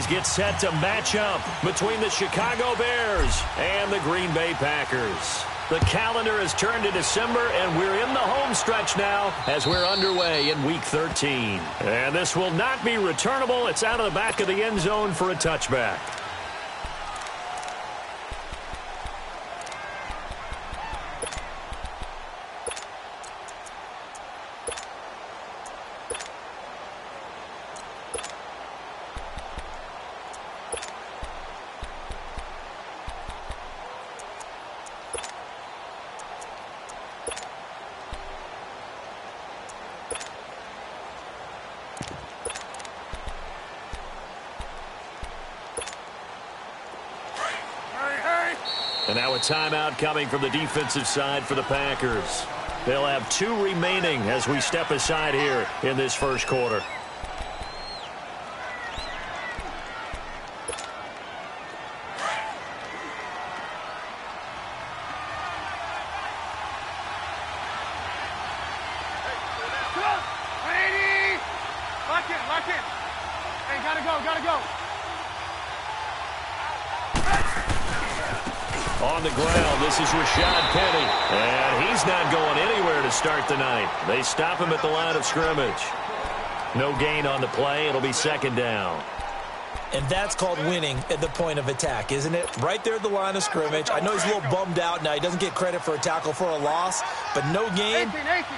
teams get set to match up between the Chicago Bears and the Green Bay Packers. The calendar has turned to December, and we're in the home stretch now as we're underway in Week 13. And this will not be returnable. It's out of the back of the end zone for a touchback. And now a timeout coming from the defensive side for the Packers. They'll have 2 remaining as we step aside here in this first quarter. Lock in. Hey, gotta go. On the ground, this is Rashad Penny. And he's not going anywhere to start the night. They stop him at the line of scrimmage. No gain on the play. It'll be second down. And that's called winning at the point of attack, isn't it? Right there at the line of scrimmage. I know he's a little bummed out now. He doesn't get credit for a tackle for a loss, but no gain,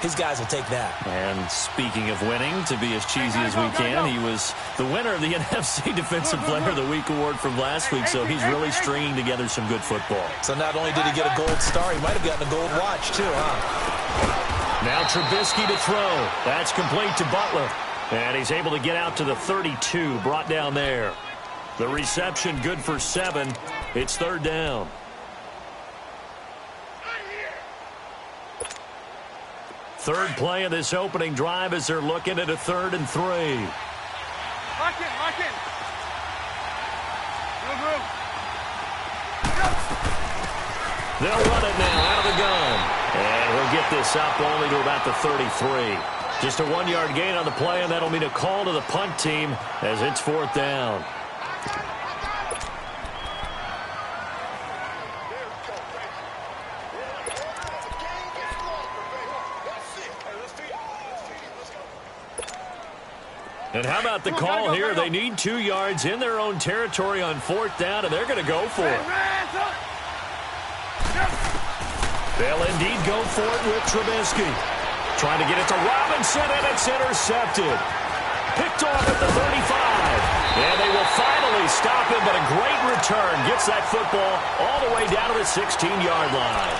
his guys will take that. And speaking of winning, to be as cheesy as we can, he was the winner of the NFC Defensive Player of the Week award from last week, so he's really stringing together some good football. So not only did he get a gold star, he might have gotten a gold watch too, huh? Now Trubisky to throw. That's complete to Butler. And he's able to get out to the 32, brought down there. The reception good for 7. It's third down. Third play of this opening drive as they're looking at a 3rd and 3. Lock in. Move. They'll run it now out of the gun. And he'll get this up only to about the 33. Just a 1-yard gain on the play, and that'll mean a call to the punt team as it's 4th down. And how about the call here? They need 2 yards in their own territory on 4th down, and they're going to go for it. They'll indeed go for it with Trubisky. Trying to get it to Robinson, and it's intercepted. Picked off at the 35. And they will finally stop him, but a great return. Gets that football all the way down to the 16-yard line.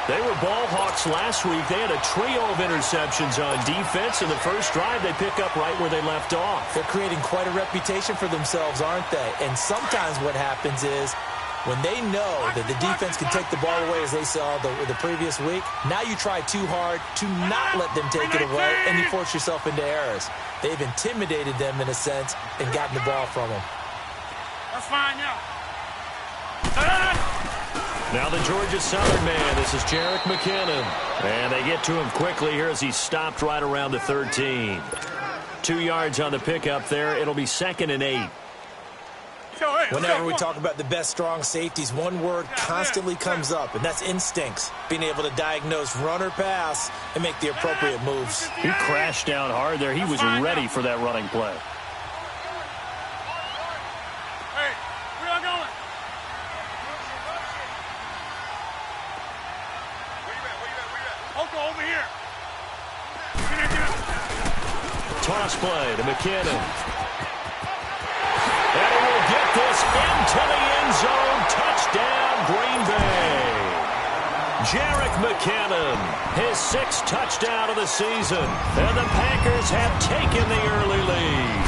They were ball hawks last week. They had a trio of interceptions on defense. In the first drive, they pick up right where they left off. They're creating quite a reputation for themselves, aren't they? And sometimes what happens is, when they know that the defense can take the ball away, as they saw the previous week, now you try too hard to not let them take it away, and you force yourself into errors. They've intimidated them, in a sense, and gotten the ball from them. That's fine now. Now the Georgia Southern man, this is Jerick McKinnon. And they get to him quickly here as he's stopped right around the 13. 2 yards on the pickup there. It'll be 2nd and 8. Whenever we talk about the best strong safeties, one word constantly comes up, and that's instincts. Being able to diagnose run or pass and make the appropriate moves. He crashed down hard there. He was ready for that running play. Hey, where y'all going? Where you at? Over here. Toss play to McKinnon. And he will get this into the end zone. Touchdown, Green Bay. Jerick McKinnon, his 6th touchdown of the season. And the Packers have taken the early lead.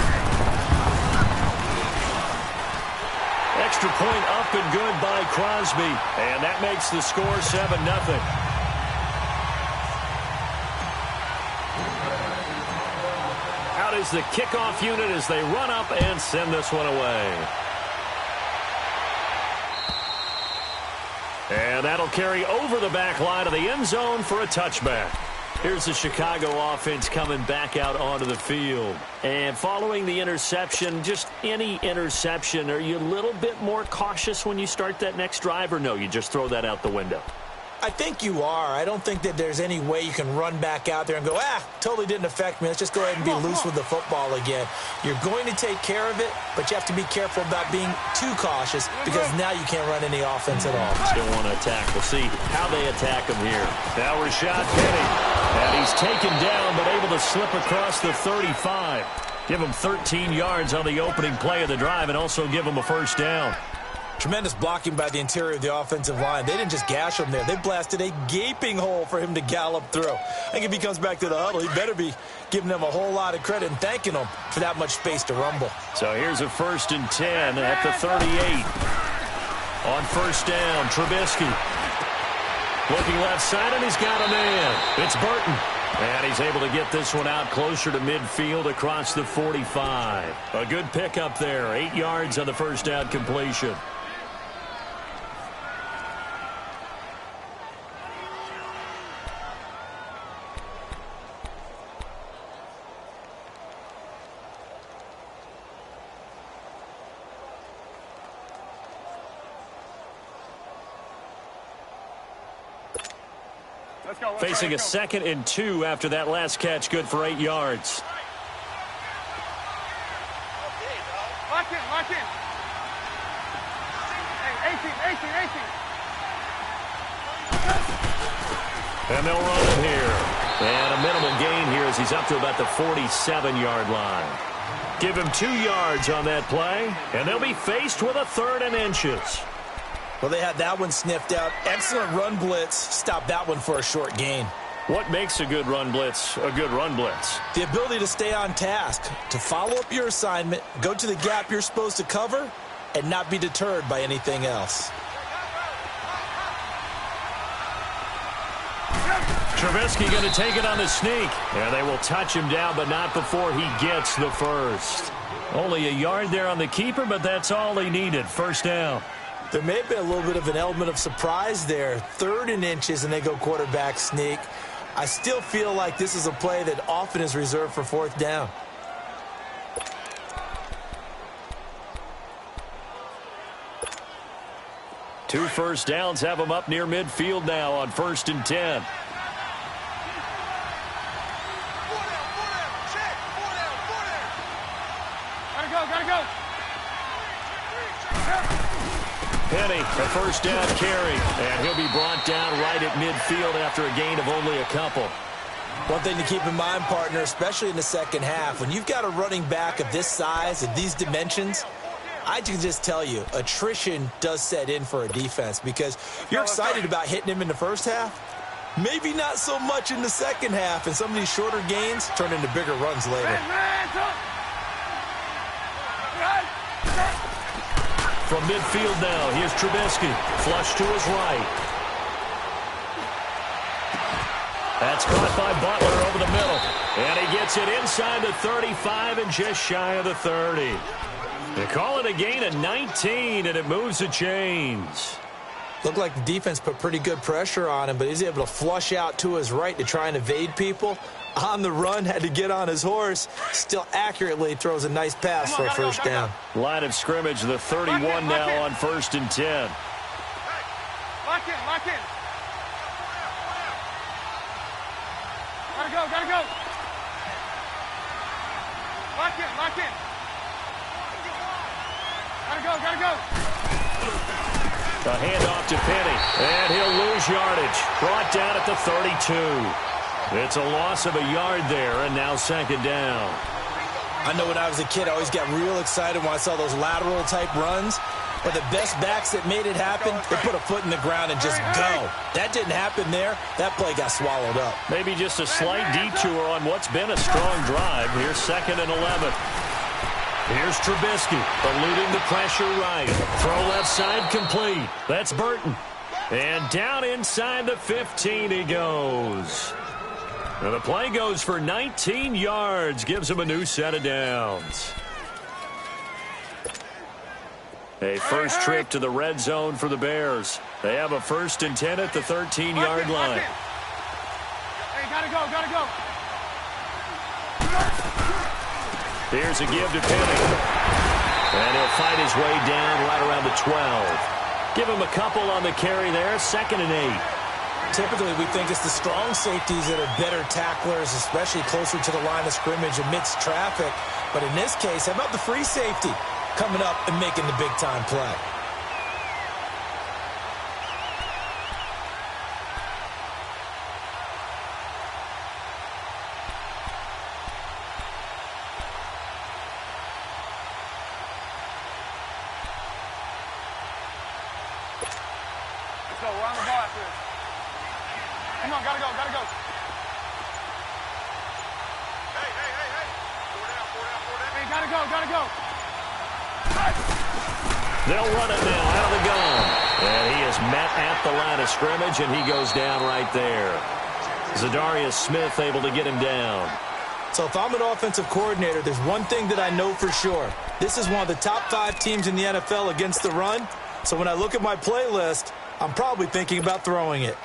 Extra point up and good by Crosby. And that makes the score 7-0. Is the kickoff unit as they run up and send this one away. And that'll carry over the back line of the end zone for a touchback. Here's the Chicago offense coming back out onto the field. And following the interception, just any interception, are you a little bit more cautious when you start that next drive, or no, you just throw that out the window? I think you are. I don't think that there's any way you can run back out there and go, totally didn't affect me. Let's just go ahead and be loose with the football again. You're going to take care of it, but you have to be careful about being too cautious because now you can't run any offense at all. Still want to attack. We'll see how they attack him here. Now Rashad Penny. And he's taken down but able to slip across the 35. Give him 13 yards on the opening play of the drive and also give him a first down. Tremendous blocking by the interior of the offensive line. They didn't just gash him there. They blasted a gaping hole for him to gallop through. I think if he comes back to the huddle, he better be giving them a whole lot of credit and thanking them for that much space to rumble. So here's a 1st and 10 at the 38. On first down, Trubisky. Looking left side, and he's got a man. It's Burton. And he's able to get this one out closer to midfield across the 45. A good pickup there. 8 yards on the first down completion. Facing a 2nd and 2 after that last catch, good for 8 yards. Lock in, lock in. Hey, 18. And they'll run him here. And a minimal gain here as he's up to about the 47-yard line. Give him 2 yards on that play, and they'll be faced with a 3rd and inches. Well, they had that one sniffed out. Excellent run blitz. Stop that one for a short gain. What makes a good run blitz a good run blitz? The ability to stay on task, to follow up your assignment, go to the gap you're supposed to cover, and not be deterred by anything else. Trubisky going to take it on the sneak. And they will touch him down, but not before he gets the first. Only a yard there on the keeper, but that's all he needed. First down. There may have been a little bit of an element of surprise there. 3rd and inches, and they go quarterback sneak. I still feel like this is a play that often is reserved for 4th down. Two first downs have him up near midfield now on 1st and 10. Gotta go. Penny, a first down carry, and he'll be brought down right at midfield after a gain of only a couple. One thing to keep in mind, partner, especially in the second half, when you've got a running back of this size and these dimensions, I can just tell you, attrition does set in for a defense because you're excited about hitting him in the first half. Maybe not so much in the second half, and some of these shorter gains turn into bigger runs later. From midfield now, here's Trubisky. Flush to his right. That's caught by Butler over the middle. And he gets it inside the 35 and just shy of the 30. They call it a gain of 19, and it moves the chains. Looked like the defense put pretty good pressure on him, but he's able to flush out to his right to try and evade people. On the run, had to get on his horse. Still accurately throws a nice pass for a first down. Line of scrimmage, the 31 now on 1st and 10. Lock in. Gotta go. Lock in. Gotta go. A handoff to Penny, and he'll lose yardage. Brought down at the 32. It's a loss of a yard there, and now 2nd down. I know when I was a kid, I always got real excited when I saw those lateral-type runs. But the best backs that made it happen, they put a foot in the ground and just go. That didn't happen there. That play got swallowed up. Maybe just a slight detour on what's been a strong drive. Here's 2nd and 11. Here's Trubisky, eluding the pressure right. Throw left side complete. That's Burton. And down inside the 15 he goes. And the play goes for 19 yards, gives him a new set of downs. A first trip to the red zone for the Bears. They have a 1st and 10 at the 13-yard line. Hey, gotta go, gotta go. Here's a give to Penny. And he'll fight his way down right around the 12. Give him a couple on the carry there, 2nd and 8. Typically, we think it's the strong safeties that are better tacklers, especially closer to the line of scrimmage amidst traffic. But in this case, how about the free safety coming up and making the big-time play? Let's go, we're on the ball after this. Come on, gotta go, gotta go. Hey. Hey, gotta go, gotta go. They'll run it now out of the gun. And he is met at the line of scrimmage, and he goes down right there. Zadarius Smith able to get him down. So if I'm an offensive coordinator, there's one thing that I know for sure. This is one of the top 5 teams in the NFL against the run. So when I look at my playlist, I'm probably thinking about throwing it.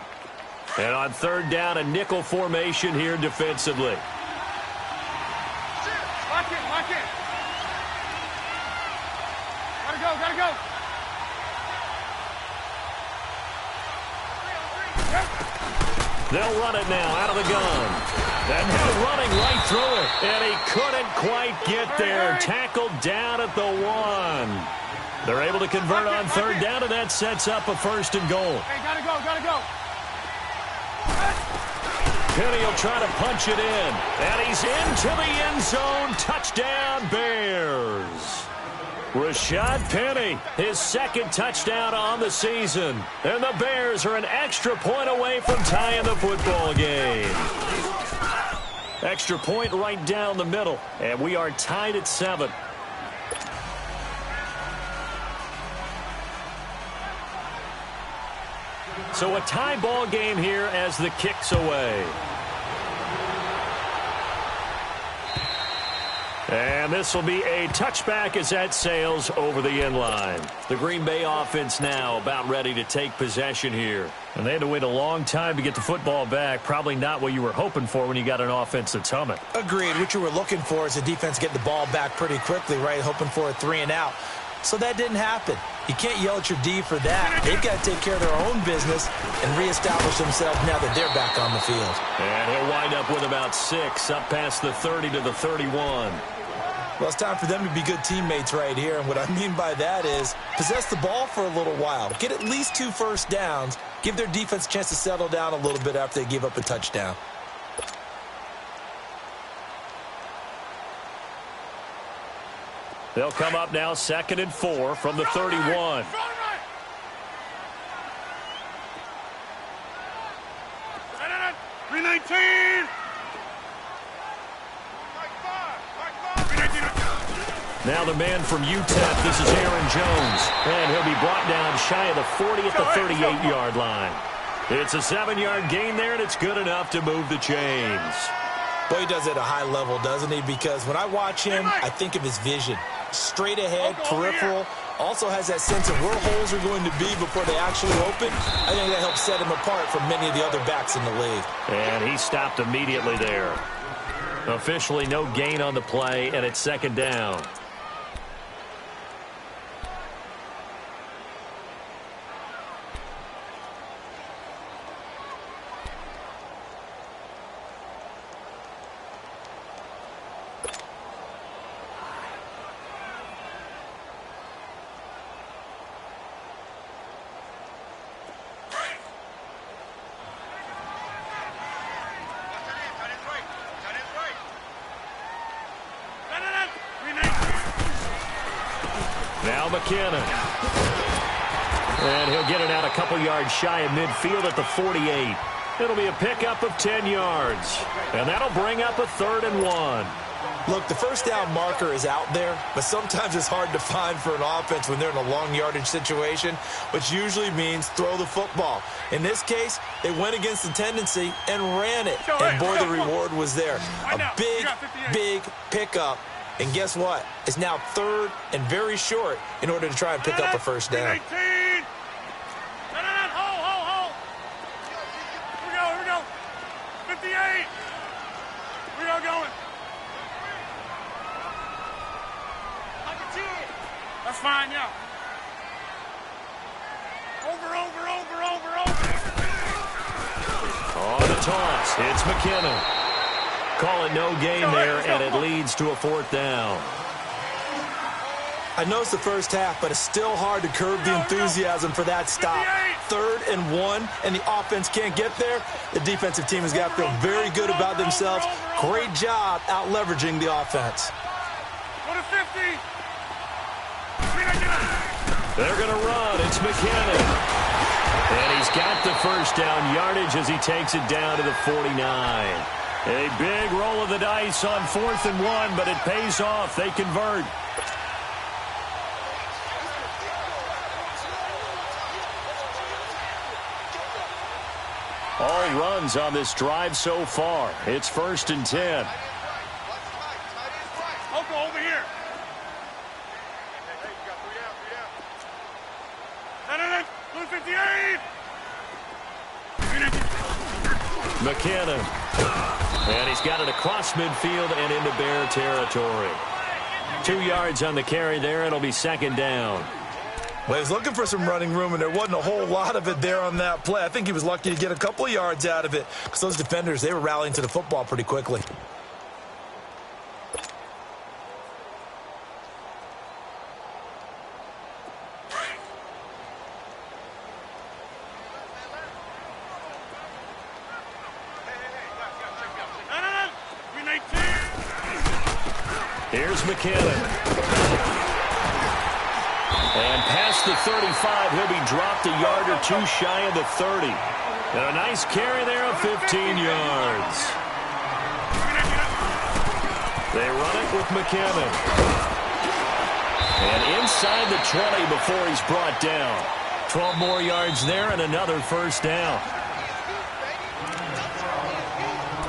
And on 3rd down, a nickel formation here defensively. Lock in, lock in. Gotta go, gotta go. They'll run it now out of the gun. And he's running right through it. And he couldn't quite get there. Tackled down at the 1. They're able to convert on 3rd down, and that sets up a 1st and goal. Hey, gotta go, gotta go. Penny will try to punch it in. And he's into the end zone. Touchdown, Bears. Rashad Penny, his 2nd touchdown on the season. And the Bears are an extra point away from tying the football game. Extra point right down the middle. And we are tied at 7. So a tie ball game here as the kick's away. And this will be a touchback as that sails over the end line. The Green Bay offense now about ready to take possession here. And they had to wait a long time to get the football back. Probably not what you were hoping for when you got an offense that's humming. Agreed. What you were looking for is the defense getting the ball back pretty quickly, right? Hoping for a 3 and out. So that didn't happen. You can't yell at your D for that. They've got to take care of their own business and reestablish themselves now that they're back on the field. And he'll wind up with about 6 up past the 30 to the 31. Well, it's time for them to be good teammates right here. And what I mean by that is possess the ball for a little while. Get at least 2 first downs. Give their defense a chance to settle down a little bit after they give up a touchdown. They'll come up now 2nd and 4 from the 31. 319. Now the man from UTEP, this is Aaron Jones. And he'll be brought down shy of the 40 at the 38-yard line. It's a 7-yard gain there, and it's good enough to move the chains. Boy, he does it at a high level, doesn't he? Because when I watch him, I think of his vision. Straight ahead, peripheral. Also has that sense of where holes are going to be before they actually open. I think that helps set him apart from many of the other backs in the league. And he stopped immediately there. Officially no gain on the play, and it's 2nd down. Now McKinnon. And he'll get it out a couple yards shy of midfield at the 48. It'll be a pickup of 10 yards. And that'll bring up a 3rd and 1. Look, the first down marker is out there, but sometimes it's hard to find for an offense when they're in a long yardage situation, which usually means throw the football. In this case, they went against the tendency and ran it. And boy, the reward was there. A big pickup. And guess what? It's now 3rd and very short in order to try and pick up a first down. Hold. Here we go. 58. yeah. Over. On the toss, it's McKinnon. Call it no gain there, and it leads to a 4th down. I know it's the first half, but it's still hard to curb the enthusiasm for that stop. 3rd and 1, and the offense can't get there. The defensive team has got to feel very good about themselves. Great job out-leveraging the offense. Go to 50. They're going to run. It's McKinnon. And he's got the first down yardage as he takes it down to the 49. A big roll of the dice on 4th and 1, but it pays off. They convert. All runs on this drive so far. It's 1st and 10. Oko, over here. Blue 58. McKinnon. And he's got it across midfield and into Bear territory. 2 yards on the carry there. It'll be 2nd down. Well, he was looking for some running room, and there wasn't a whole lot of it there on that play. I think he was lucky to get a couple of yards out of it because those defenders, they were rallying to the football pretty quickly. Here's McKinnon. And past the 35, he'll be dropped a yard or 2 shy of the 30. And a nice carry there of 15 yards. They run it with McKinnon. And inside the 20 before he's brought down. 12 more yards there and another 1st down.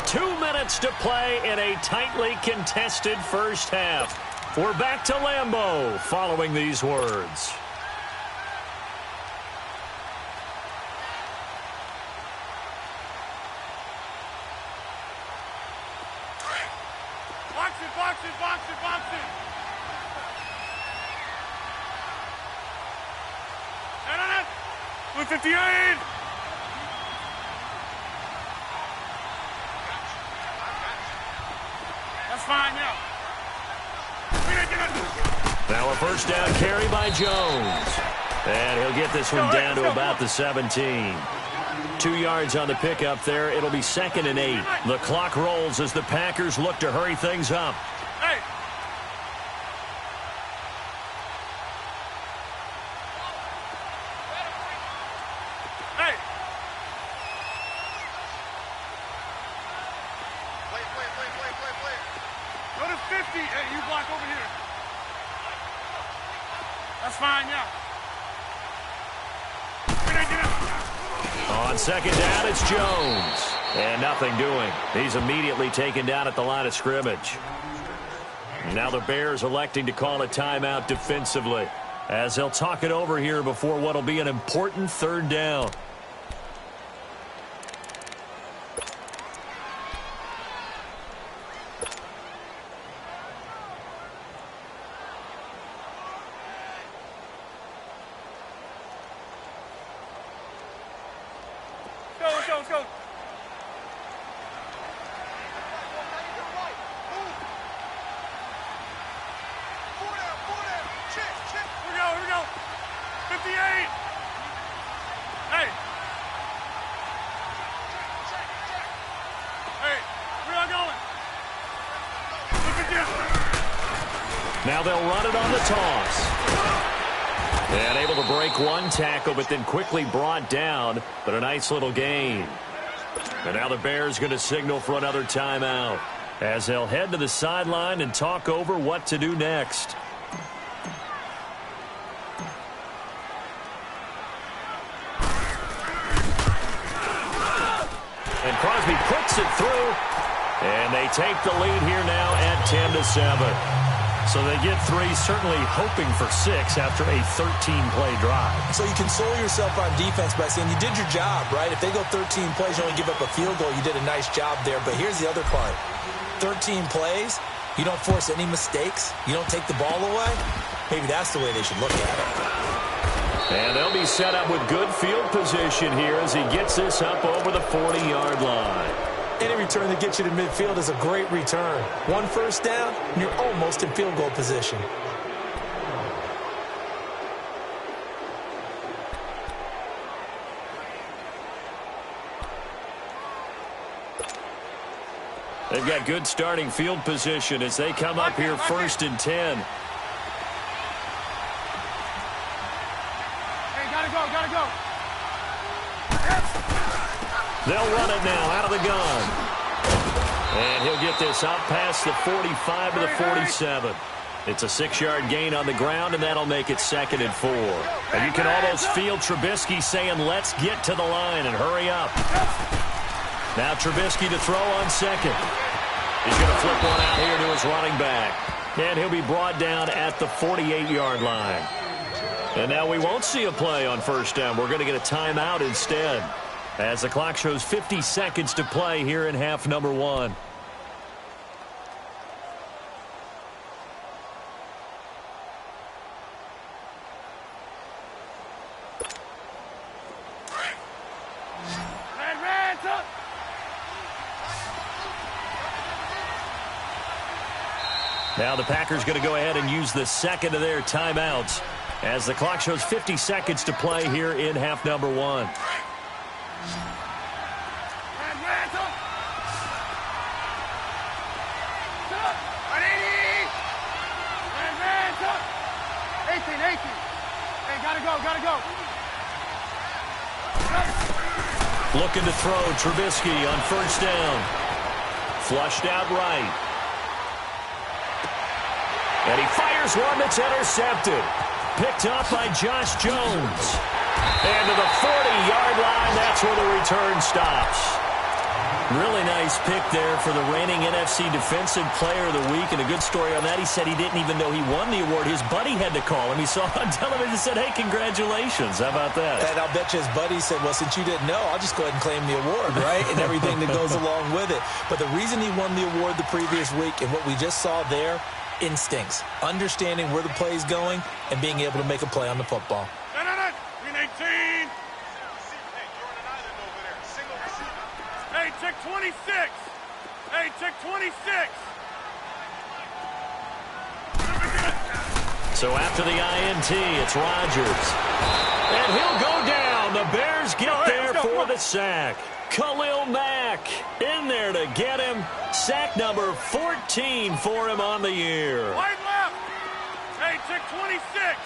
2 minutes to play in a tightly contested first half. We're back to Lambeau following these words. Box it. Blue 58. That's fine now. Now a 1st down carry by Jones. And he'll get this one down to about the 17. 2 yards on the pickup there. It'll be 2nd and 8. The clock rolls as the Packers look to hurry things up. Hey. Play. Go to 50. Hey, you block over here. That's fine, yeah. On 2nd down, it's Jones. And nothing doing. He's immediately taken down at the line of scrimmage. Now the Bears electing to call a timeout defensively as they'll talk it over here before what'll be an important 3rd down. Let's go. Here we go. 58. Hey, where are you going? Now they'll run it on the toss. And able to break one tackle, but then quickly brought down. But a nice little gain. And now the Bears going to signal for another timeout as they'll head to the sideline and talk over what to do next. And Crosby puts it through. And they take the lead here now at 10-7. So they get 3, certainly hoping for 6 after a 13-play drive. So you console yourself on defense by saying you did your job, right? If they go 13 plays, you only give up a field goal, you did a nice job there. But here's the other part. 13 plays, you don't force any mistakes, you don't take the ball away. maybe that's the way they should look at it. And they'll be set up with good field position here as he gets this up over the 40-yard line. Any return that gets you to midfield is a great return. One first down, and you're almost in field goal position. They've got good starting field position as they come up here 1st and 10. Hey, gotta go. They'll run it now out of the gun. And he'll get this up past the 45 to the 47. It's a 6-yard gain on the ground, and that'll make it 2nd and 4. And you can almost feel Trubisky saying, let's get to the line and hurry up. Now Trubisky to throw on 2nd. He's going to flip one out here to his running back. And he'll be brought down at the 48-yard line. And now we won't see a play on 1st down. We're going to get a timeout instead, as the clock shows 50 seconds to play here in half number 1. Now the Packers going to go ahead and use the 2nd of their timeouts as the clock shows 50 seconds to play here in half number 1. Hey, gotta go. Looking to throw Trubisky on 1st down. Flushed out right. And he fires one that's intercepted. Picked up by Josh Jones. And to the 40-yard line, that's where the return stops. Really nice pick there for the reigning NFC Defensive Player of the Week. And a good story on that, he said he didn't even know he won the award. His buddy had to call him. He saw it on television and said, hey, congratulations. How about that? And I'll bet you his buddy said, well, since you didn't know, I'll just go ahead and claim the award, right? And everything that goes along with it. But the reason he won the award the previous week and what we just saw there, instincts, understanding where the play is going, and being able to make a play on the football. Green 18. Hey, check 26. Hey, check 26. So after the INT, it's Rodgers. And he'll go down. The Bears get there for the sack. Khalil Mack in there to get him. Sack number 14 for him on the year. Wide left. Hey, check 26.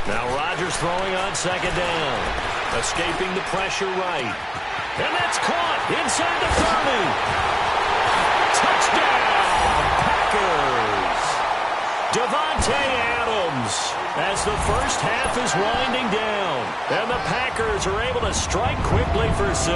Now Rodgers throwing on 2nd down. Escaping the pressure right. And that's caught inside the 30. Touchdown, Packers. Davante Adams as the first half is winding down. And the Packers are able to strike quickly for 6.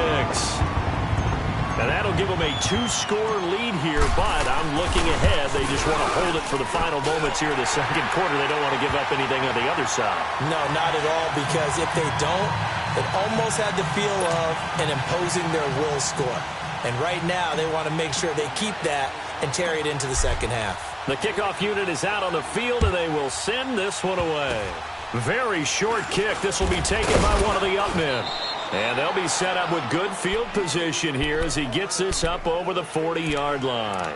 And that'll give them a 2-score lead here, but I'm looking ahead. They just want to hold it for the final moments here in the 2nd quarter. They don't want to give up anything on the other side. No, not at all, because if they don't, it almost had the feel of an imposing their will score. And right now, they want to make sure they keep that and carry it into the 2nd half. The kickoff unit is out on the field, and they will send this one away. Very short kick. This will be taken by one of the up men. And they'll be set up with good field position here as he gets this up over the 40-yard line.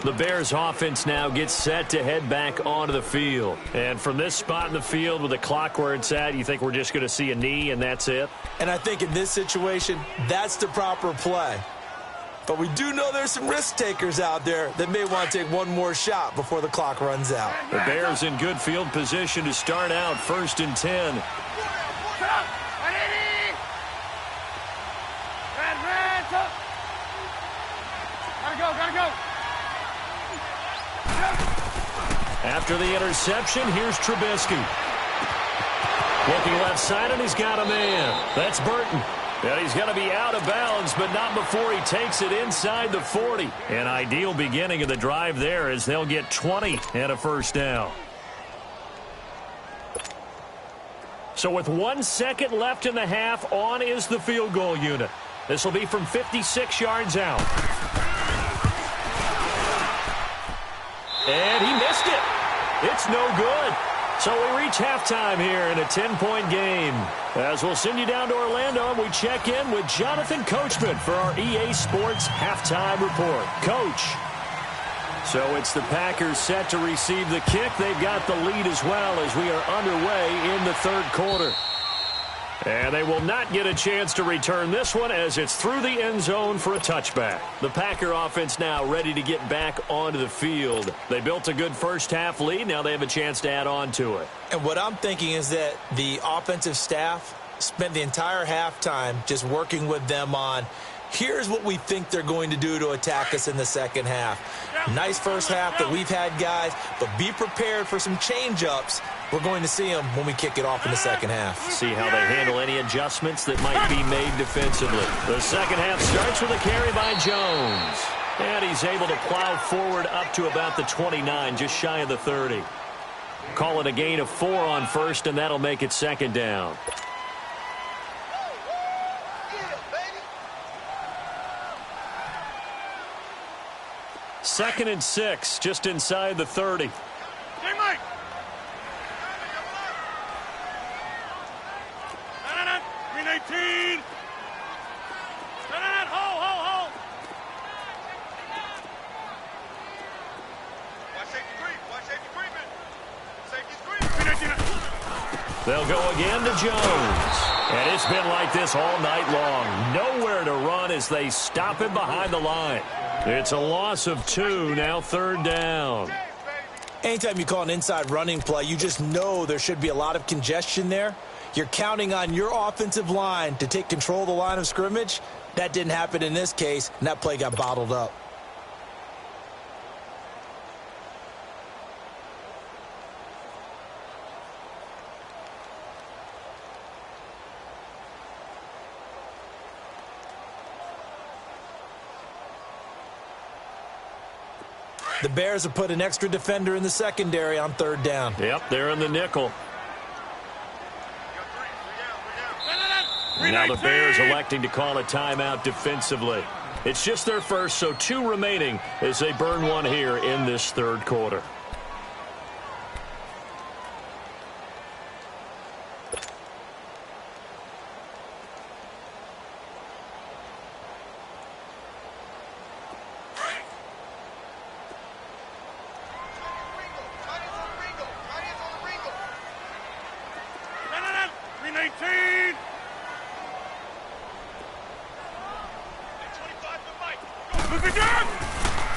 The Bears offense now gets set to head back onto the field. And from this spot in the field with the clock where it's at, you think we're just going to see a knee and that's it? And I think in this situation, that's the proper play. But we do know there's some risk takers out there that may want to take one more shot before the clock runs out. The Bears in good field position to start out 1st and 10. Gotta go. After the interception, here's Trubisky. Looking left side, and he's got a man. That's Burton. And he's going to be out of bounds, but not before he takes it inside the 40. An ideal beginning of the drive there as they'll get 20 and a 1st down. So with 1 second left in the half, on is the field goal unit. This will be from 56 yards out. And he missed it. It's no good. So we reach halftime here in a 10-point game. As we'll send you down to Orlando, and we check in with Jonathan Coachman for our EA Sports Halftime Report. Coach. So it's the Packers set to receive the kick. They've got the lead as well as we are underway in the third quarter. And they will not get a chance to return this one as it's through the end zone for a touchback. The Packer offense now ready to get back onto the field. They built a good first-half lead. Now they have a chance to add on to it. And what I'm thinking is that the offensive staff spent the entire halftime just working with them on, here's what we think they're going to do to attack us in the second half. Nice first half that we've had, guys, but be prepared for some change-ups. We're going to see them when we kick it off in the second half. See how they handle any adjustments that might be made defensively. The second half starts with a carry by Jones. And he's able to plow forward up to about the 29, just shy of the 30. Call it a gain of 4 on first, and that'll make it second down. Second and 6, just inside the 30. Hey, Mike. 319. Hold. Watch safety creeping. Safety's creeping. They'll go again to Jones. And it's been like this all night long. Nowhere to run as they stop him behind the line. It's a loss of 2, now third down. Anytime you call an inside running play, you just know there should be a lot of congestion there. You're counting on your offensive line to take control of the line of scrimmage. That didn't happen in this case, and that play got bottled up. The Bears have put an extra defender in the secondary on third down. Yep, they're in the nickel. Now the Bears electing to call a timeout defensively. It's just their first, so 2 remaining as they burn one here in this third quarter.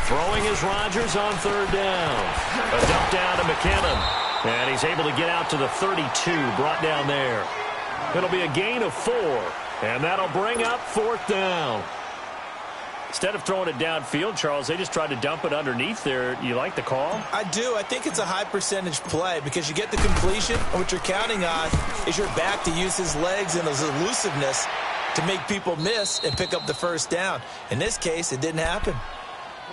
Throwing is Rodgers on third down. A dump down to McKinnon. And he's able to get out to the 32, brought down there. It'll be a gain of 4. And that'll bring up fourth down. Instead of throwing it downfield, Charles, they just tried to dump it underneath there. You like the call? I do. I think it's a high percentage play because you get the completion, and what you're counting on is your back to use his legs and his elusiveness to make people miss and pick up the first down. In this case, it didn't happen.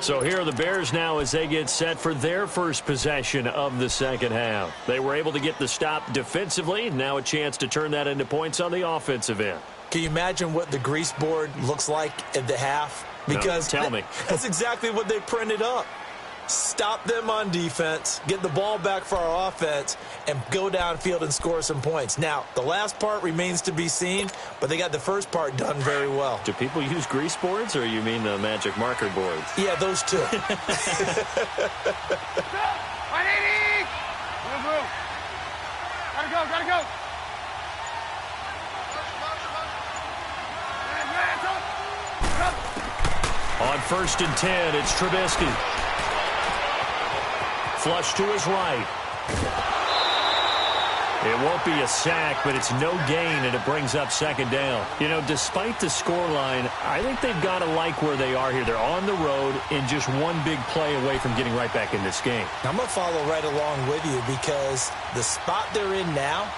So here are the Bears now as they get set for their first possession of the second half. They were able to get the stop defensively. Now a chance to turn that into points on the offensive end. Can you imagine what the grease board looks like at the half? Because no, tell me. That's exactly what they printed up. Stop them on defense, get the ball back for our offense, and go downfield and score some points. Now, the last part remains to be seen, but they got the first part done very well. Do people use grease boards, or you mean the magic marker boards? Yeah, those two. 180! Gotta go. On first and 10, it's Trubisky. Flush to his right. It won't be a sack, but it's no gain, and it brings up second down. You know, despite the scoreline, I think they've got to like where they are here. They're on the road and just one big play away from getting right back in this game. I'm going to follow right along with you because the spot they're in now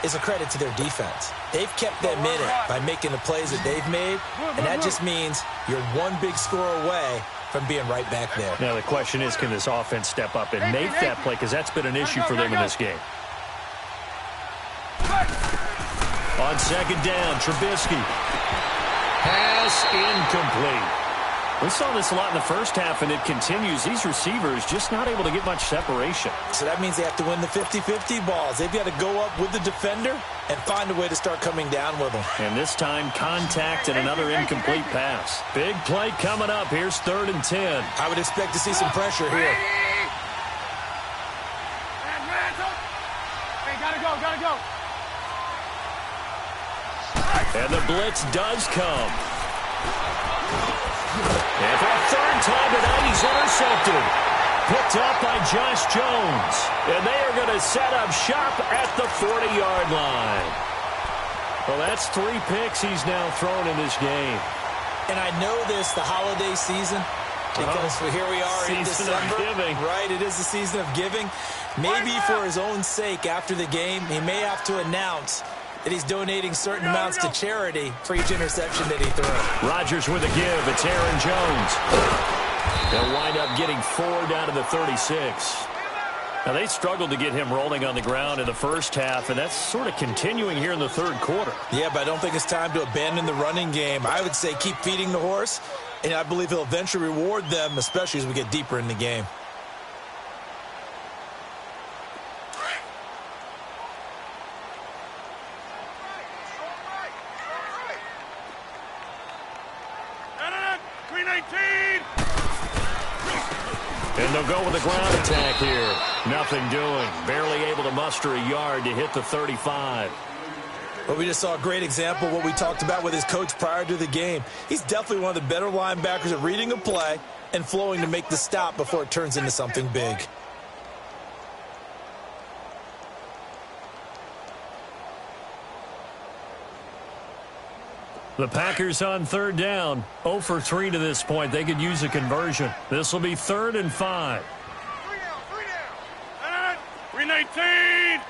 is a credit to their defense. They've kept them in it by making the plays that they've made, and that just means you're one big score away from being right back there. Now, the question is, can this offense step up and make that play? Because that's been an issue for them in this game. On second down, Trubisky. Pass incomplete. We saw this a lot in the first half, and it continues. These receivers just not able to get much separation. So that means they have to win the 50-50 balls. They've got to go up with the defender and find a way to start coming down with them. And this time, contact and another incomplete pass. Big play coming up. Here's 3rd and 10. I would expect to see some pressure here. Hey, gotta go. And the blitz does come. And for a 3rd time tonight, he's intercepted. Picked up by Josh Jones. And they are going to set up shop at the 40-yard line. Well, that's 3 picks he's now thrown in this game. And I know this, the holiday season, because here we are in December. Season of giving. Right, it is the season of giving. Maybe for his own sake, after the game, he may have to announce that he's donating certain amounts to charity for each interception that he throws. Rodgers with a give. It's Aaron Jones. They'll wind up getting 4 down to the 36. Now, they struggled to get him rolling on the ground in the first half, and that's sort of continuing here in the 3rd quarter. Yeah, but I don't think it's time to abandon the running game. I would say keep feeding the horse, and I believe he'll eventually reward them, especially as we get deeper in the game. And they'll go with a ground attack here. Nothing doing. Barely able to muster a yard to hit the 35. Well, we just saw a great example of what we talked about with his coach prior to the game. He's definitely one of the better linebackers at reading a play and flowing to make the stop before it turns into something big. The Packers on 3rd down. 0 for 3 to this point. They could use a conversion. This will be 3rd and 5. 319.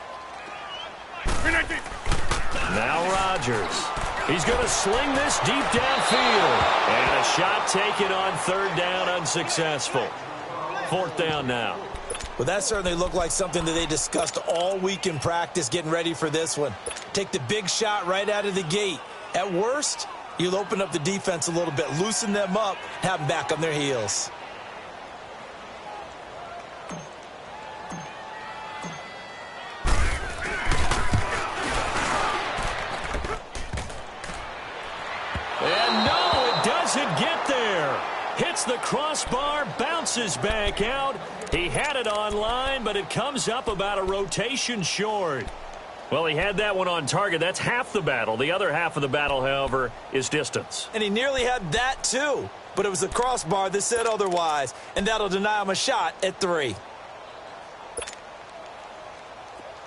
Now Rodgers. He's going to sling this deep downfield. And a shot taken on 3rd down, unsuccessful. 4th down now. Well, that certainly looked like something that they discussed all week in practice getting ready for this one. Take the big shot right out of the gate. At worst, you'll open up the defense a little bit, loosen them up, have them back on their heels. And no, it doesn't get there. Hits the crossbar, bounces back out. He had it on line, but it comes up about a rotation short. Well, he had that one on target. That's half the battle. The other half of the battle, however, is distance. And he nearly had that, too. But it was the crossbar that said otherwise. And that'll deny him a shot at 3.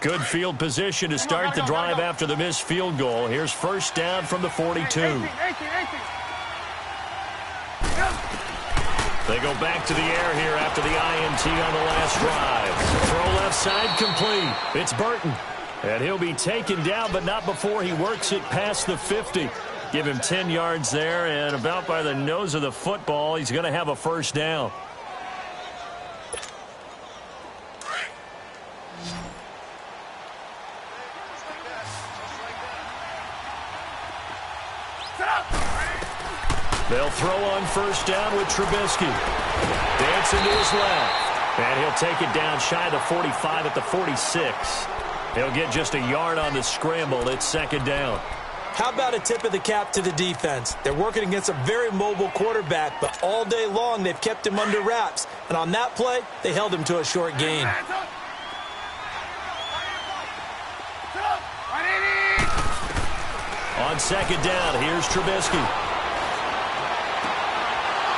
Good field position to start the drive after the missed field goal. Here's 1st down from the 42. 18. They go back to the air here after the INT on the last drive. Throw left side complete. It's Burton. And he'll be taken down, but not before he works it past the 50. Give him 10 yards there, and about by the nose of the football, he's going to have a 1st down. They'll throw on 1st down with Trubisky. Dancing to his left. And he'll take it down shy of the 45 at the 46. He'll get just a yard on the scramble. It's 2nd down. How about a tip of the cap to the defense? They're working against a very mobile quarterback, but all day long they've kept him under wraps. And on that play, they held him to a short gain. On 2nd down, here's Trubisky.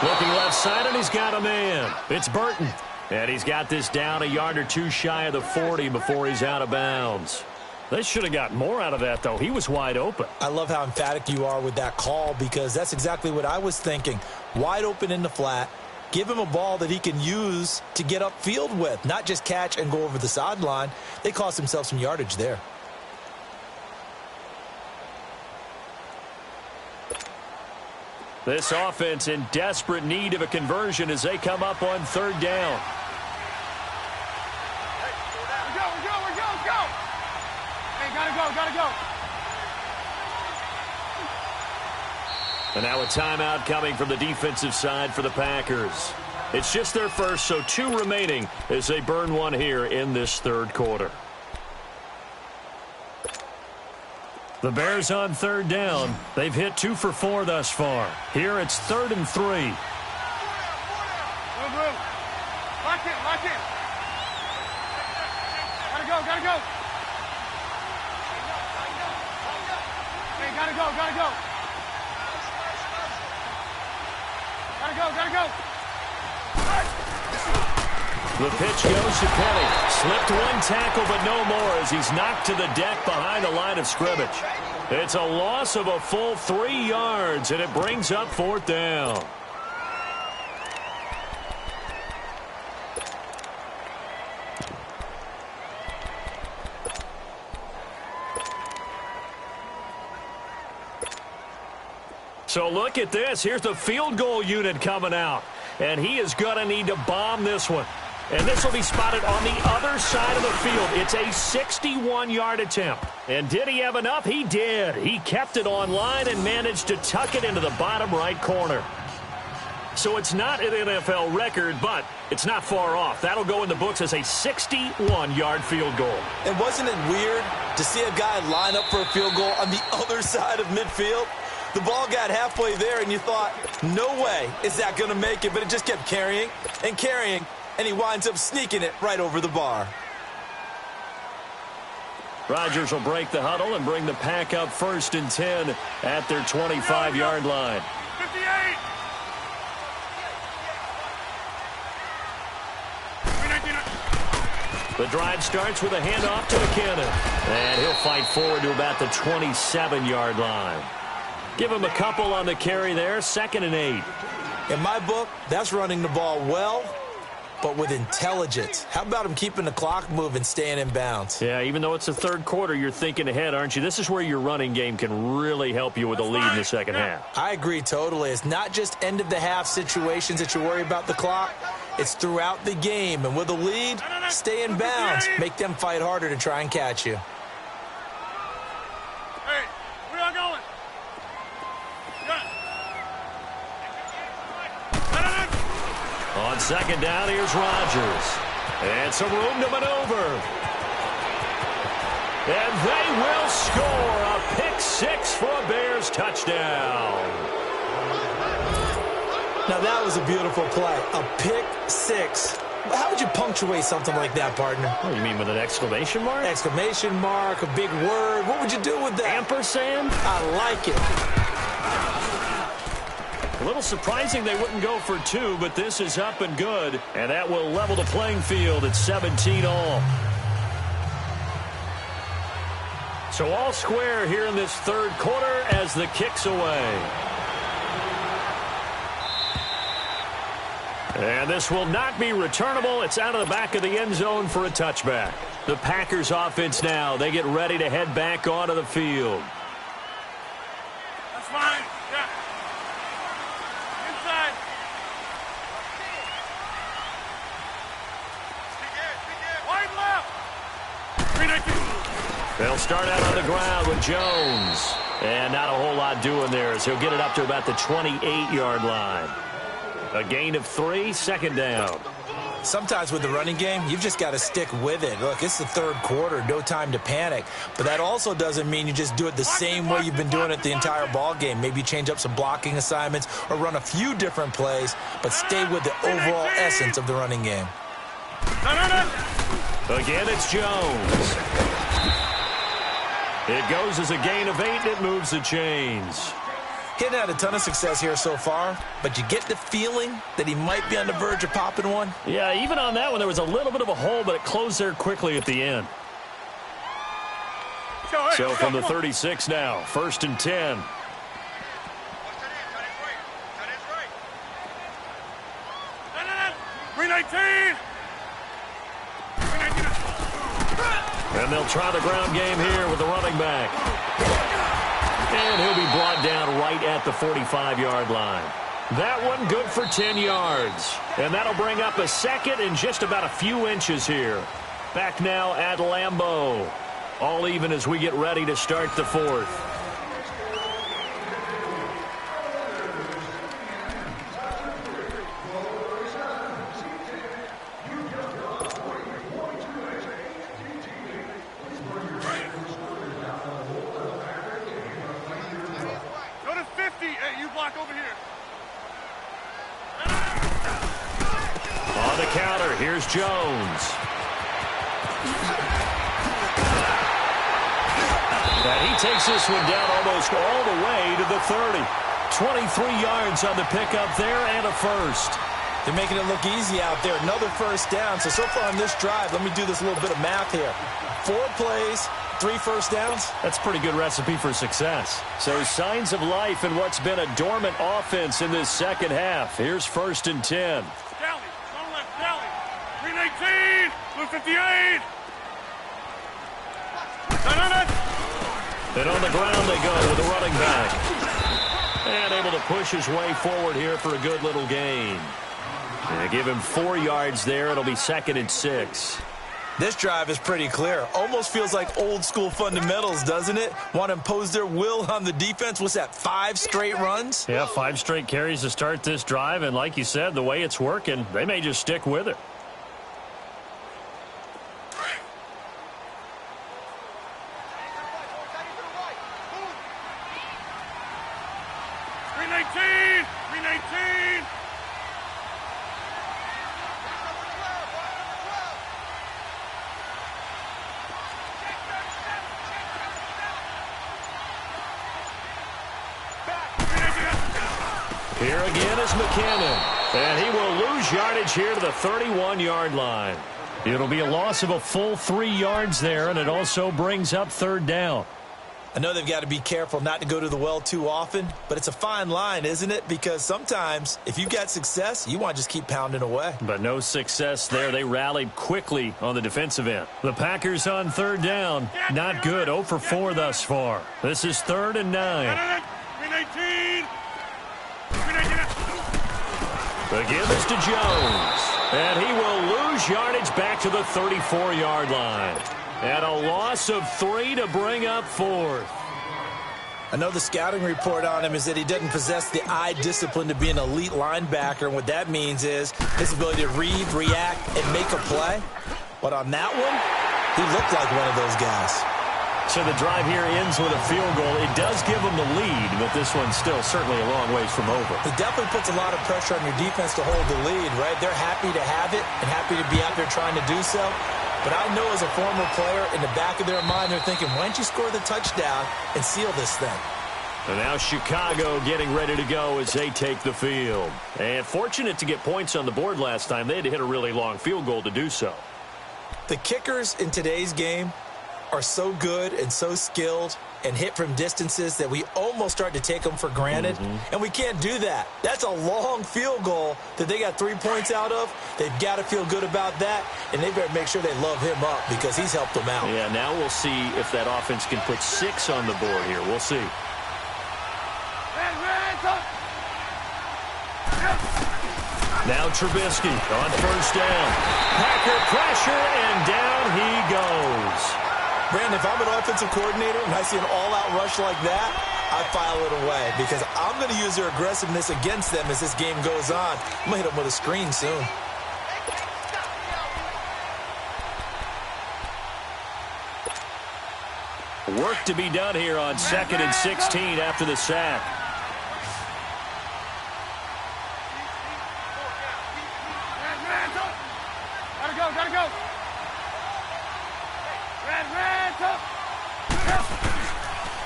Looking left side, and he's got a man. It's Burton. And he's got this down a yard or 2 shy of the 40 before he's out of bounds. They should have got more out of that, though. He was wide open. I love how emphatic you are with that call because that's exactly what I was thinking. Wide open in the flat. Give him a ball that he can use to get upfield with, not just catch and go over the sideline. They cost themselves some yardage there. This offense in desperate need of a conversion as they come up on 3rd down. Go. Hey, gotta go. And now a timeout coming from the defensive side for the Packers. It's just their first, so 2 remaining as they burn one here in this third quarter. The Bears on third down. They've hit 2 for 4 thus far. Here it's 3rd and 3. Lock in, lock in. Gotta go, gotta go. Hey, gotta go, gotta go. Gotta go, gotta go. The pitch goes to Penny. Slipped 1 tackle, but no more as he's knocked to the deck behind the line of scrimmage. It's a loss of a full 3 yards, and it brings up 4th down. So look at this. Here's the field goal unit coming out. And he is going to need to bomb this one. And this will be spotted on the other side of the field. It's a 61-yard attempt. And did he have enough? He did. He kept it on line and managed to tuck it into the bottom right corner. So it's not an NFL record, but it's not far off. That'll go in the books as a 61-yard field goal. And wasn't it weird to see a guy line up for a field goal on the other side of midfield? The ball got halfway there, and you thought, no way is that going to make it. But it just kept carrying and carrying, and he winds up sneaking it right over the bar. Rodgers will break the huddle and bring the pack up 1st and 10 at their 25-yard line. 58. The drive starts with a handoff to McKinnon. And he'll fight forward to about the 27-yard line. Give him a couple on the carry there, 2nd and 8. In my book, that's running the ball well, but with intelligence. How about him keeping the clock moving, staying in bounds? Yeah, even though it's the third quarter, you're thinking ahead, aren't you? This is where your running game can really help you with a lead in the second half. I agree totally. It's not just end-of-the-half situations that you worry about the clock. It's throughout the game. And with a lead, stay in bounds. Make them fight harder to try and catch you. Hey, where y'all going? On 2nd down, here's Rodgers. And some room to maneuver. And they will score a pick 6 for a Bears touchdown. Now, that was a beautiful play. A pick 6. How would you punctuate something like that, partner? What do you mean, with an exclamation mark? Exclamation mark, a big word. What would you do with that? Ampersand? I like it. A little surprising they wouldn't go for 2, but this is up and good. And that will level the playing field at 17 all. So all square here in this third quarter as the kick's away. And this will not be returnable. It's out of the back of the end zone for a touchback. The Packers offense now. They get ready to head back onto the field. That's fine. Yeah. Inside. Wide left. 319. They'll start out on the ground with Jones. And not a whole lot doing there as he'll get it up to about the 28-yard line. A gain of 3, 2nd down. Sometimes with the running game, you've just got to stick with it. Look, it's the third quarter, no time to panic. But that also doesn't mean you just do it the same way you've been doing it the entire ball game. Maybe change up some blocking assignments or run a few different plays, but stay with the overall essence of the running game. Again, it's Jones. It goes as a gain of 8, and it moves the chains. He hadn't had a ton of success here so far, but you get the feeling that he might be on the verge of popping one. Yeah, even on that one, there was a little bit of a hole, but it closed there quickly at the end. So from the 36 now, 1st and 10. And they'll try the ground game here with the running back. And he'll be brought down right at the 45-yard line. That one good for 10 yards. And that'll bring up a 2nd and just about a few inches here. Back now at Lambeau. All even as we get ready to start the 4th. Here's Jones. And he takes this one down almost all the way to the 30. 23 yards on the pickup there and a first. They're making it look easy out there. Another first down. So far on this drive, let me do this little bit of math here. 4 plays, 3 first downs. That's a pretty good recipe for success. So signs of life in what's been a dormant offense in this second half. Here's 1st and 10. Dally, don't left, Dally. 319, blue 58. And on the ground they go with the running back. And able to push his way forward here for a good little gain. And give him 4 yards there. It'll be 2nd and 6. This drive is pretty clear. Almost feels like old school fundamentals, doesn't it? Want to impose their will on the defense. What's that, 5 straight runs? Yeah, 5 straight carries to start this drive. And like you said, the way it's working, they may just stick with it. Here again is McKinnon. And he will lose yardage here to the 31-yard line. It'll be a loss of a full 3 yards there, and it also brings up 3rd down. I know they've got to be careful not to go to the well too often, but it's a fine line, isn't it? Because sometimes if you got success, you want to just keep pounding away. But no success there. They rallied quickly on the defensive end. The Packers on 3rd down. Not good. 0 for 4 thus far. This is 3rd and 9. The give is to Jones. And he will lose yardage back to the 34-yard line. And a loss of 3 to bring up 4th. I know the scouting report on him is that he doesn't possess the eye discipline to be an elite linebacker. And what that means is his ability to read, react, and make a play. But on that one, he looked like one of those guys. So the drive here ends with a field goal. It does give them the lead, but this one's still certainly a long ways from over. It definitely puts a lot of pressure on your defense to hold the lead, right? They're happy to have it and happy to be out there trying to do so. But I know as a former player, in the back of their mind, they're thinking, why don't you score the touchdown and seal this thing? And now Chicago getting ready to go as they take the field. And fortunate to get points on the board last time. They had to hit a really long field goal to do so. The kickers in today's game are so good and so skilled and hit from distances that we almost start to take them for granted. And we can't do that. That's a long field goal that they got 3 points out of. They've got to feel good about that, and they better make sure they love him up because he's helped them out. Yeah, now we'll see if that offense can put 6 on the board here. We'll see. Now Trubisky on 1st down. Packer pressure, and down he goes. Brandon, if I'm an offensive coordinator and I see an all-out rush like that, I file it away because I'm going to use their aggressiveness against them as this game goes on. I'm going to hit them with a screen soon. Work to be done here on 2nd and 16 after the sack. Gotta go.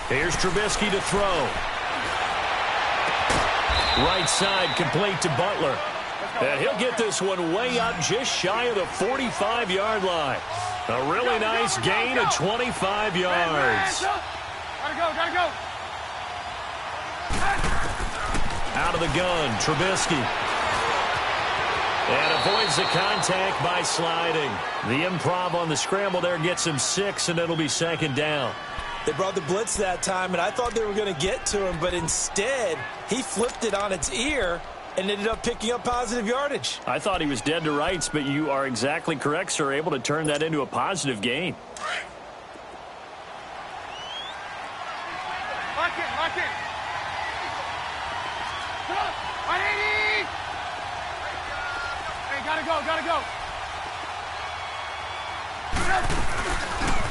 Here's Trubisky to throw. Right side complete to Butler. And he'll get this one way up just shy of the 45-yard line. A really nice gain of 25 yards. Gotta go. Out of the gun, Trubisky. And avoids the contact by sliding. The improv on the scramble there gets him 6, and it'll be 2nd down. They brought the blitz that time, and I thought they were going to get to him, but instead, he flipped it on its ear and ended up picking up positive yardage. I thought he was dead to rights, but you are exactly correct, sir, able to turn that into a positive gain. Lock it. Come on, 180. Hey, gotta go.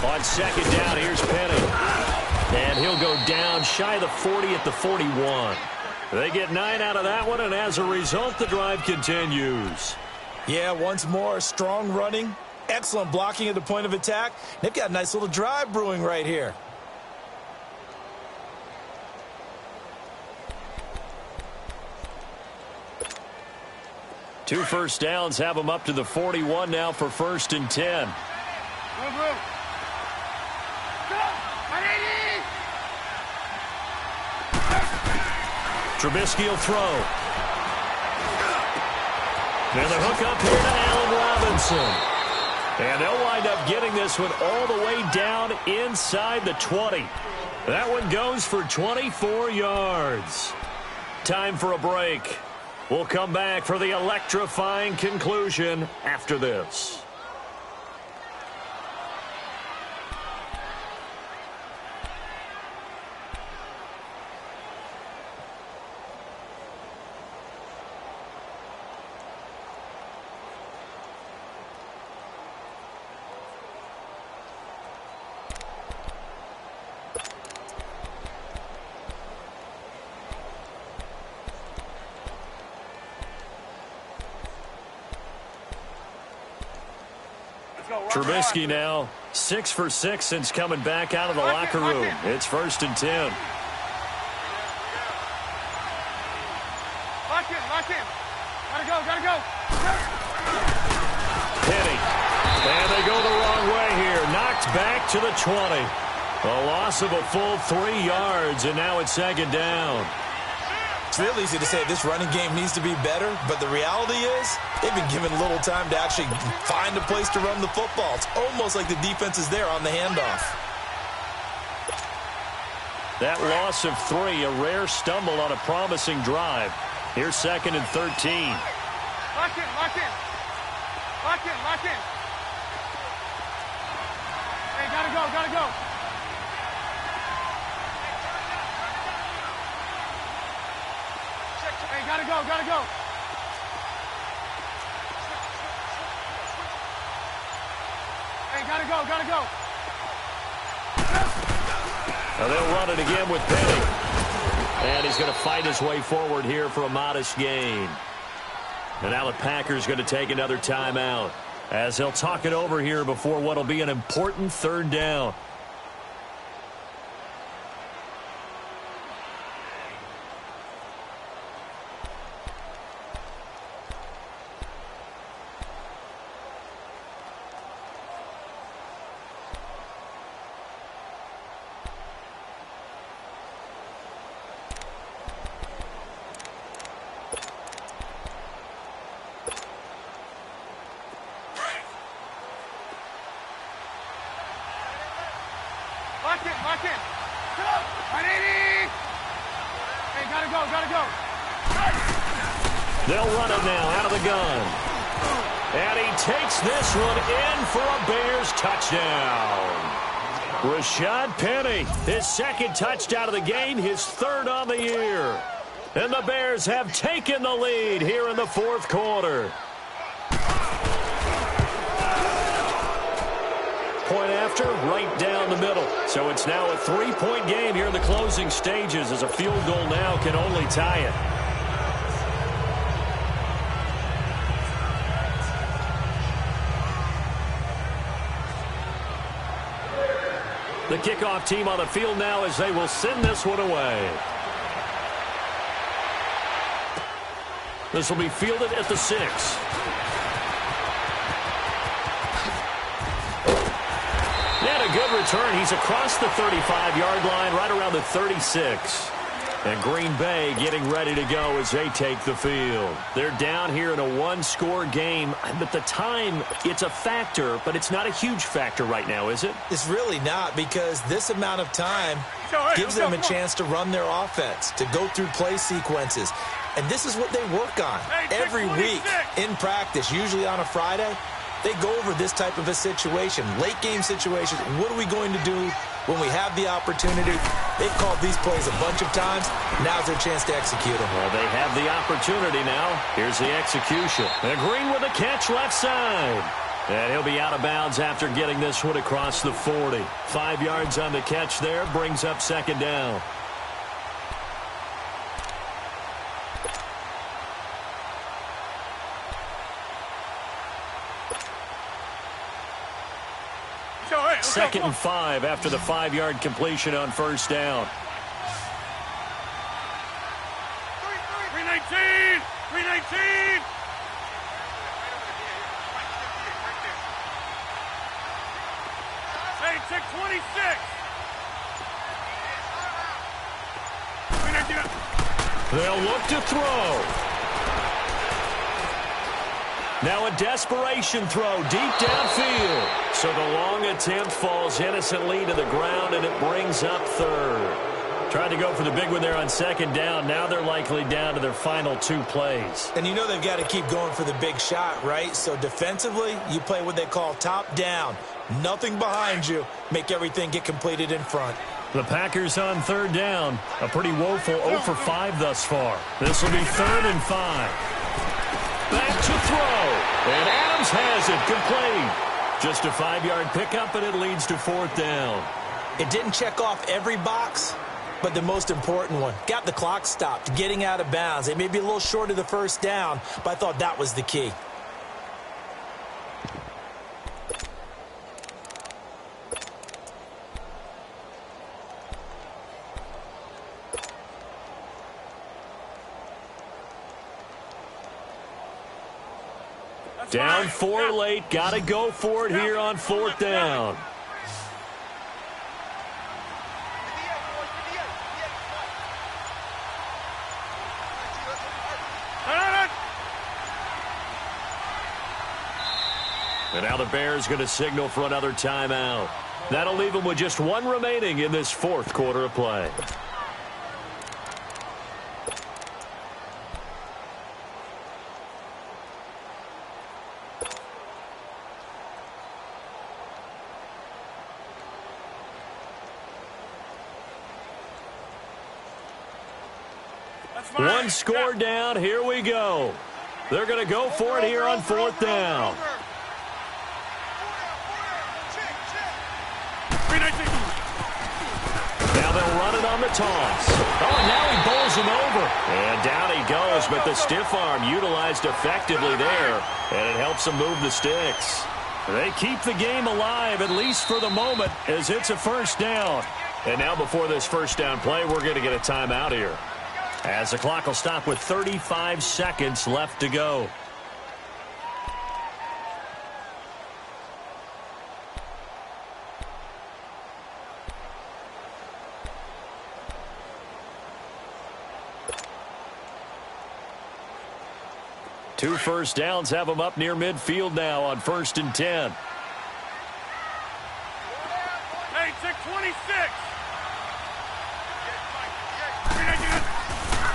On 2nd down, here's Penny. And he'll go down shy of the 40 at the 41. They get 9 out of that one, and as a result, the drive continues. Yeah, once more, strong running, excellent blocking at the point of attack. They've got a nice little drive brewing right here. Two first downs have them up to the 41 now for 1st and 10. Trubisky will throw. And the hook up here to Allen Robinson. And they'll wind up getting this one all the way down inside the 20. That one goes for 24 yards. Time for a break. We'll come back for the electrifying conclusion after this. Trubisky now 6 for 6 since coming back out of the locker room. It's 1st and 10. Lock in. Gotta go. Penny. And they go the wrong way here. Knocked back to the 20. A loss of a full 3 yards, and now it's 2nd down. It's real easy to say this running game needs to be better, but the reality is they've been given little time to actually find a place to run the football. It's almost like the defense is there on the handoff. That loss of 3, a rare stumble on a promising drive. Here's 2nd and 13. Lock in. Hey, gotta go. Hey, gotta go. Hey, gotta go. Now they'll run it again with Penny. And he's going to fight his way forward here for a modest gain. And now the Packers going to take another timeout as they'll talk it over here before what will be an important 3rd down. Lock in. Hey, gotta go. They'll run it now out of the gun. And he takes this one in for a Bears touchdown. Rashad Penny, his 2nd touchdown of the game, his 3rd on the year. And the Bears have taken the lead here in the 4th quarter. Point after, right down the middle. So it's now a 3-point game here in the closing stages as a field goal now can only tie it. The kickoff team on the field now as they will send this one away. This will be fielded at the 6. And a good return. He's across the 35-yard line, right around the 36. And Green Bay getting ready to go as they take the field. They're down here in a one-score game. But the time, it's a factor, but it's not a huge factor right now, is it? It's really not, because this amount of time gives them a chance to run their offense, to go through play sequences. And this is what they work on every week in practice, usually on a Friday. They go over this type of a situation, late game situations. What are we going to do when we have the opportunity? They've called these plays a bunch of times. Now's their chance to execute them. Well, they have the opportunity now. Here's the execution. And Green with a catch left side. And he'll be out of bounds after getting this one across the 40. 5 yards on the catch there, brings up 2nd down. 2nd and 5 after the 5-yard completion on first down. 319! 319! Hey, check 26! 319! They'll look to throw. Now a desperation throw deep downfield. So the long attempt falls innocently to the ground, and it brings up 3rd. Tried to go for the big one there on 2nd down. Now they're likely down to their final 2 plays. And you know they've got to keep going for the big shot, right? So defensively, you play what they call top down. Nothing behind you. Make everything get completed in front. The Packers on 3rd down. A pretty woeful 0 for 5 thus far. This will be 3rd and 5. Back to throw. And Adams has it complete. Just a 5-yard pickup, and it leads to 4th down. It didn't check off every box, but the most important one. Got the clock stopped, getting out of bounds. They may be a little short of the 1st down, but I thought that was the key. Down 4 late. Got to go for it here on 4th down. And now the Bears going to signal for another timeout. That'll leave them with just 1 remaining in this 4th quarter of play. One score down. Here we go. They're going to go for it here on 4th down. Now they'll run it on the toss. Oh, and now he bowls him over. And down he goes, but the stiff arm utilized effectively there, and it helps him move the sticks. They keep the game alive, at least for the moment, as it's a 1st down. And now before this 1st down play, we're going to get a timeout here, as the clock will stop with 35 seconds left to go. Two 1st downs have them up near midfield now on 1st and 10. Hey, check 26!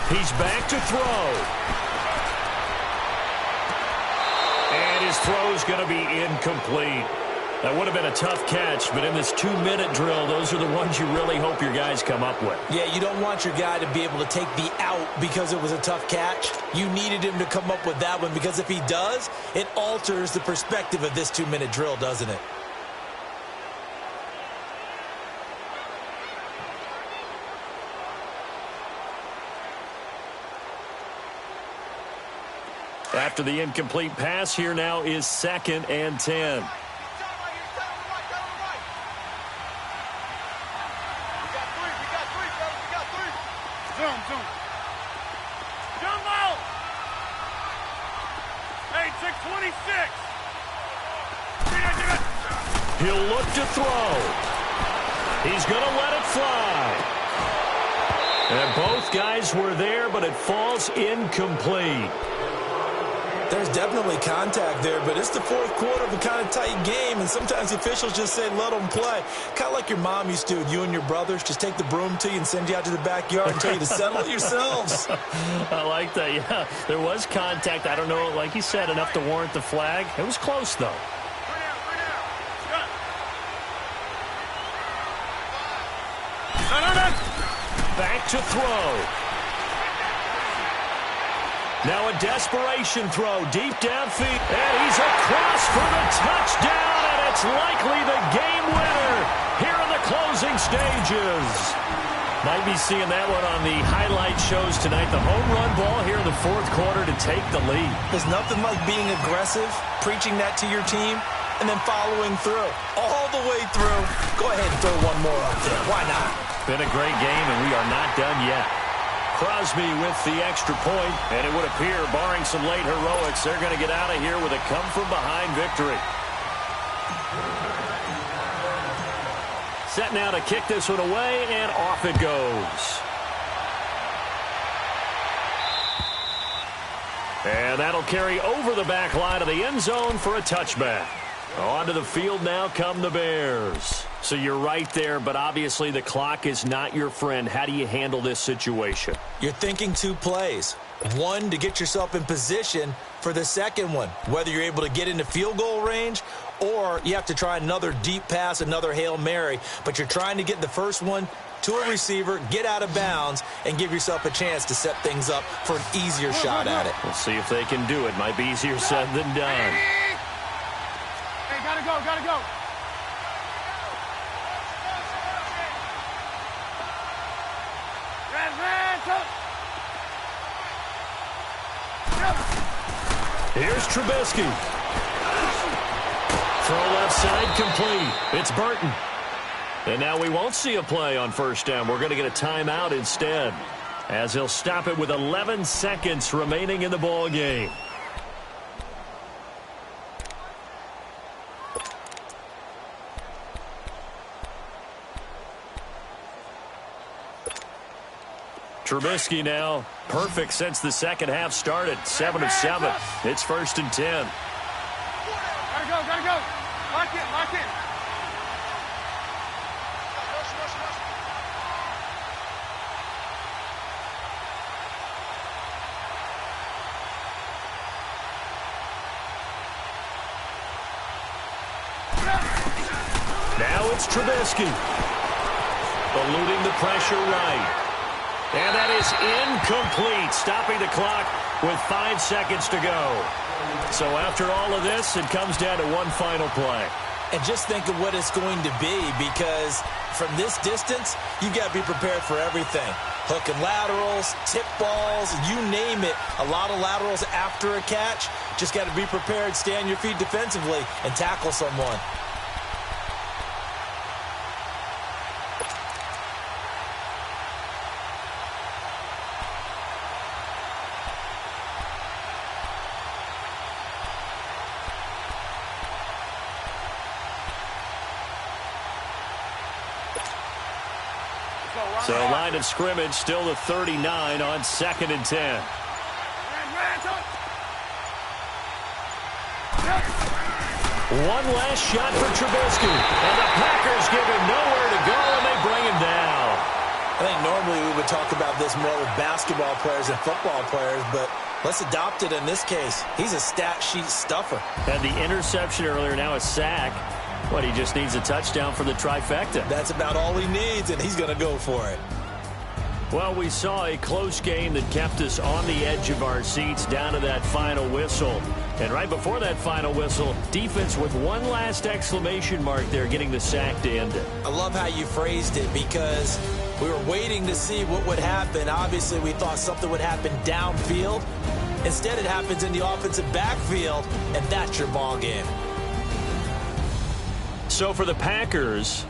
He's back to throw. And his throw's going to be incomplete. That would have been a tough catch, but in this 2-minute drill, those are the ones you really hope your guys come up with. Yeah, you don't want your guy to be able to take the out because it was a tough catch. You needed him to come up with that one, because if he does, it alters the perspective of this 2-minute drill, doesn't it? After the incomplete pass, here now is 2nd and 10. Zoom. Jumbo! Hey, check 26! He'll look to throw. He's going to let it fly. And both guys were there, but it falls incomplete. There's definitely contact there, but it's the 4th quarter of a kind of tight game, and sometimes the officials just say, let them play. Kind of like your mom used to with you and your brothers. Just take the broom to you and send you out to the backyard and tell you to settle it yourselves. I like that, yeah. There was contact. I don't know, like you said, enough to warrant the flag. It was close, though. Back to throw. Now a desperation throw deep downfield. And he's across for the touchdown, and it's likely the game winner here in the closing stages. Might be seeing that one on the highlight shows tonight. The home run ball here in the 4th quarter to take the lead. There's nothing like being aggressive, preaching that to your team, and then following through. All the way through. Go ahead and throw one more up there. Why not? Been a great game, and we are not done yet. Crosby with the extra point, and it would appear, barring some late heroics, they're going to get out of here with a come-from-behind victory. Set now to kick this one away, and off it goes. And that'll carry over the back line of the end zone for a touchback. Onto the field now come the Bears. So you're right there, but obviously the clock is not your friend. How do you handle this situation? You're thinking two plays. One, to get yourself in position for the second one, whether you're able to get into field goal range or you have to try another deep pass, another Hail Mary. But you're trying to get the first one to a receiver, get out of bounds, and give yourself a chance to set things up for an easier shot at it. We'll see if they can do it. Might be easier said than done. Hey, gotta go, gotta go. Here's Trubisky. Throw left side complete. It's Burton. And now we won't see a play on first down. We're going to get a timeout instead, as he'll stop it with 11 seconds remaining in the ball game. Trubisky now, perfect since the second half started. 7 of 7. It's 1st and 10. Gotta go, gotta go. Lock in, lock in. Now it's Trubisky. Eluding the pressure right. And that is incomplete, stopping the clock with 5 seconds to go. So after all of this, it comes down to one final play. And just think of what it's going to be, because from this distance, you've got to be prepared for everything. Hook and laterals, tip balls, you name it. A lot of laterals after a catch. Just got to be prepared, stay on your feet defensively, and tackle someone. So line of scrimmage still the 39 on 2nd and 10. One last shot for Trubisky. And the Packers give him nowhere to go, and they bring him down. I think normally we would talk about this more with basketball players than football players, but let's adopt it in this case. He's a stat sheet stuffer. Had the interception earlier, now a sack. What, he just needs a touchdown for the trifecta. That's about all he needs, and he's going to go for it. Well, we saw a close game that kept us on the edge of our seats down to that final whistle. And right before that final whistle, defense with one last exclamation mark there, getting the sack to end it. I love how you phrased it, because we were waiting to see what would happen. Obviously, we thought something would happen downfield. Instead, it happens in the offensive backfield, and that's your ball game. So for the Packers,